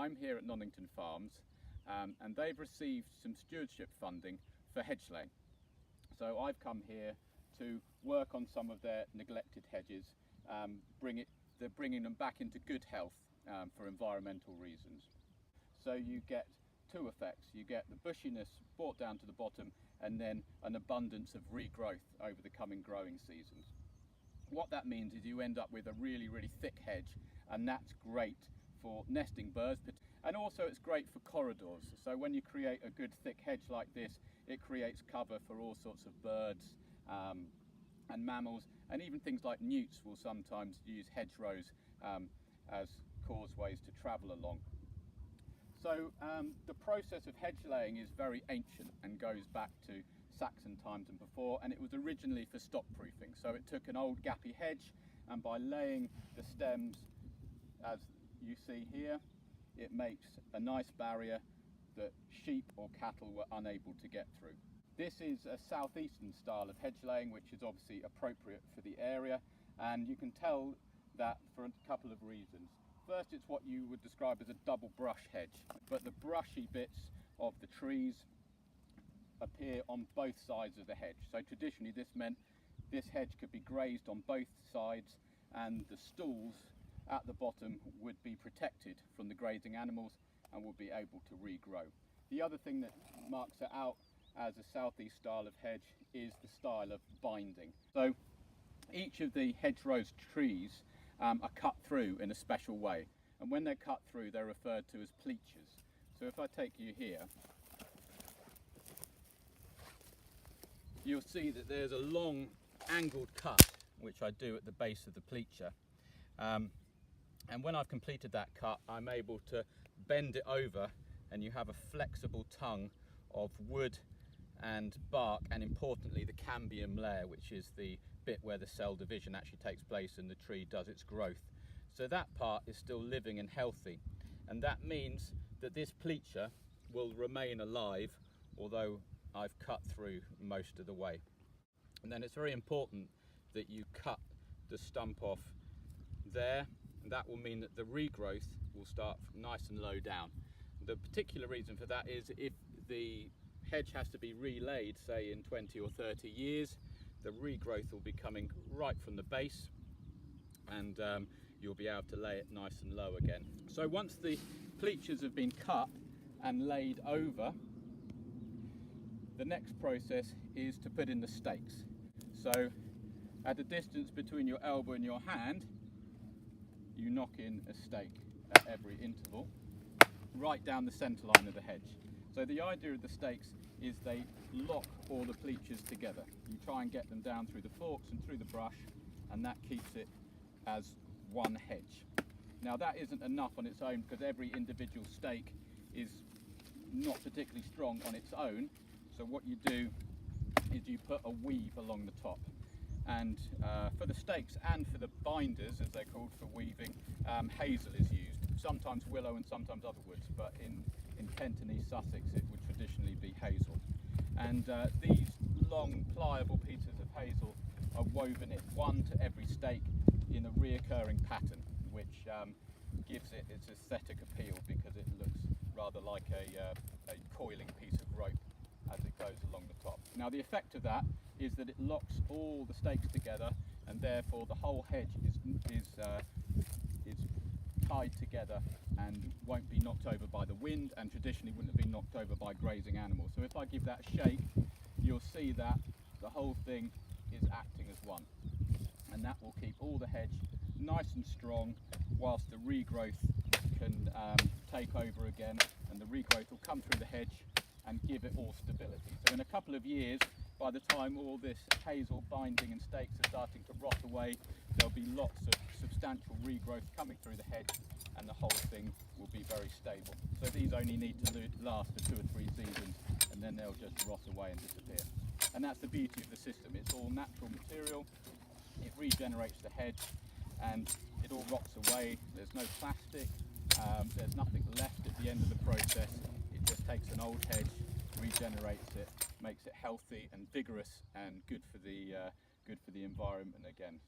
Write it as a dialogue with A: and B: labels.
A: I'm here at Nonington Farms and they've received some stewardship funding for hedgelaying. So I've come here to work on some of their neglected hedges. They're bringing them back into good health for environmental reasons. So you get two effects. You get the bushiness brought down to the bottom and then an abundance of regrowth over the coming growing seasons. What that means is you end up with a really thick hedge, and that's great for nesting birds, and also it's great for corridors. So when you create a good thick hedge like this, it creates cover for all sorts of birds and mammals, and even things like newts will sometimes use hedgerows as causeways to travel along. So the process of hedge laying is very ancient and goes back to Saxon times and before, and it was originally for stock proofing. So it took an old gappy hedge, and by laying the stems as you see here, it makes a nice barrier that sheep or cattle were unable to get through. This is a southeastern style of hedge laying, which is obviously appropriate for the area, and you can tell that for a couple of reasons. First, it's what you would describe as a double brush hedge, but the brushy bits of the trees appear on both sides of the hedge. So traditionally this meant this hedge could be grazed on both sides, and the stools at the bottom would be protected from the grazing animals and would be able to regrow. The other thing that marks it out as a southeast style of hedge is the style of binding. So each of the hedgerows trees are cut through in a special way, and when they're cut through they're referred to as pleachers. So if I take you here, you'll see that there's a long angled cut which I do at the base of the pleacher, and when I've completed that cut I'm able to bend it over, and you have a flexible tongue of wood and bark, and importantly the cambium layer, which is the bit where the cell division actually takes place and the tree does its growth. So that part is still living and healthy, and that means that this pleacher will remain alive although I've cut through most of the way. And then it's very important that you cut the stump off there, and that will mean that the regrowth will start nice and low down. The particular reason for that is if the hedge has to be relaid, say in 20 or 30 years, the regrowth will be coming right from the base, and you'll be able to lay it nice and low again. So once the pleachers have been cut and laid over, the next process is to put in the stakes. So at a distance between your elbow and your hand, you knock in a stake at every interval right down the centre line of the hedge. So the idea of the stakes is they lock all the pleachers together. You try and get them down through the forks and through the brush, and that keeps it as one hedge. Now that isn't enough on its own, because every individual stake is not particularly strong on its own. So what you do is you put a weave along the top, and for the stakes and for the binders, as they're called for weaving, hazel is used. Sometimes willow and sometimes other woods, but in Kent and East Sussex it would traditionally be hazel. And these long pliable pieces of hazel are woven in, one to every stake, in a reoccurring pattern, which gives it its aesthetic appeal, because it looks rather like a coiling piece of rope as it goes along the top. Now the effect of that is that it locks all the stakes together, and therefore the whole hedge is tied together and won't be knocked over by the wind, and traditionally wouldn't have been knocked over by grazing animals. So if I give that a shake, you'll see that the whole thing is acting as one, and that will keep all the hedge nice and strong, whilst the regrowth can take over again, and the regrowth will come through the hedge and give it all stability. So in a couple of years, by the time all this hazel binding and stakes are starting to rot away, there'll be lots of substantial regrowth coming through the hedge, and the whole thing will be very stable. So these only need to last for 2 or 3 seasons, and then they'll just rot away and disappear. And that's the beauty of the system. It's all natural material, it regenerates the hedge, and it all rots away. There's no plastic, there's nothing left at the end of the process. It just takes an old hedge, regenerates it, makes it healthy and vigorous and good for the environment again.